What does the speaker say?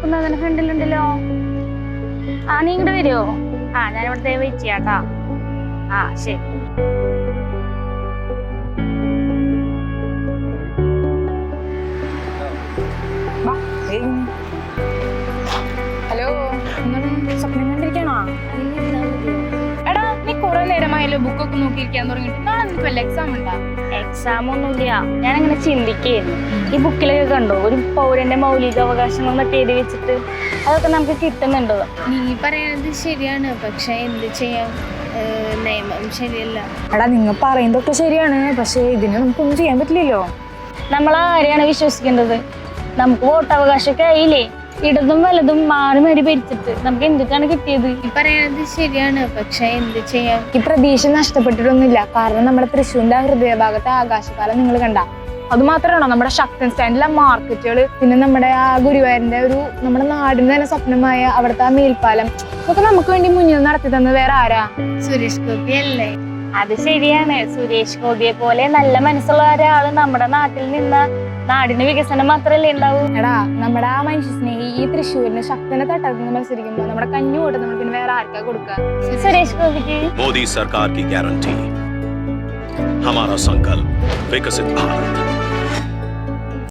നോക്കുന്നതിന് ഫ്രണ്ടിലുണ്ടല്ലോ. ആ നീ ഇങ്ങോട്ട് വരുമോ? ആ ഞാനിവിടെ വെയിറ്റ് ചെയ്യാട്ടാ. ആ ശരി. ഹലോ, സ്വപ്നം കണ്ടിരിക്കണോ? എടാ നീ കുറെ നേരമായല്ലോ ബുക്കൊക്കെ നോക്കിയിരിക്കാൻ തുടങ്ങിയിട്ട്. നാളെ നിനക്ക് വല്ല എക്സാം ഉണ്ടാ? എക്സാം ഒന്നുമില്ല, ഞാനങ്ങനെ ചിന്തിക്കുകയായിരുന്നു. ഈ ബുക്കിലൊക്കെ കണ്ടോ ഒരു പൗരന്റെ മൗലിക അവകാശങ്ങൾ എന്നൊക്കെ എഴുതി വെച്ചിട്ട് അതൊക്കെ നമുക്ക് കിട്ടുന്നുണ്ടോ? നീ പറയുന്നത് ശരിയാണ്, പക്ഷെ എന്ത് ചെയ്യാം, നിയമം ശരിയല്ല. എടാ നിങ്ങൾ പറയുന്നതൊക്കെ ശരിയാണ്, പക്ഷെ ഇതിന് നമുക്കൊന്നും ചെയ്യാൻ പറ്റില്ലല്ലോ. നമ്മൾ ആരെയാണ് വിശ്വസിക്കേണ്ടത്? നമുക്ക് വോട്ടവകാശമൊക്കെ ആയില്ലേ? ഇടതും വലതും മാറി മാറി ഭരിച്ചിട്ട് നമുക്ക് എന്തൊക്കെയാണ് കിട്ടിയത്? നീ പറയുന്നത് ശരിയാണ്, പക്ഷെ എന്ത് ചെയ്യാം. ഈ പ്രതീക്ഷ നഷ്ടപ്പെട്ടിട്ടൊന്നുമില്ല. കാരണം നമ്മുടെ തൃശ്ശൂരിന്റെ ഹൃദയഭാഗത്തെ ആകാശകാലം നിങ്ങൾ കണ്ട. അതുമാത്രമാണോ നമ്മുടെ ശക്തൻ സ്റ്റാൻഡിലെ മാർക്കറ്റുകൾ, പിന്നെ നമ്മുടെ ആ ഗുരുവായൂരിന്റെ നമ്മുടെ നാടിന്റെ തന്നെ സ്വപ്നമായ അവിടുത്തെ ആ മേൽപ്പാലം, ഇതൊക്കെ നമുക്ക് വേണ്ടി മുന്നിൽ നടത്തി തന്നത് വേറെ ആരാ? സുരേഷ് ഗോപി അല്ലേ? അത് ശരിയാണ്. സുരേഷ് ഗോപിയെ പോലെ നല്ല മനസ്സുള്ള ഒരാള് നമ്മുടെ നാട്ടിൽ നിന്ന നാടിന്റെ വികസനം മാത്രല്ലേ ഉണ്ടാവൂ. എടാ നമ്മുടെ ആ മനുഷ്യ സ്നേഹി ഈ തൃശ്ശൂരിന് ശക്തനെ തട്ടത്തിന് മത്സരിക്കുമ്പോ നമ്മുടെ കഞ്ഞു കൂട്ടം നമ്മൾ പിന്നെ വേറെ ആർക്കാ കൊടുക്കുക? സുരേഷ് ഗോപിക്ക്. मोदी सरकार की गारंटी, हमारा संकल्प विकसित भारत।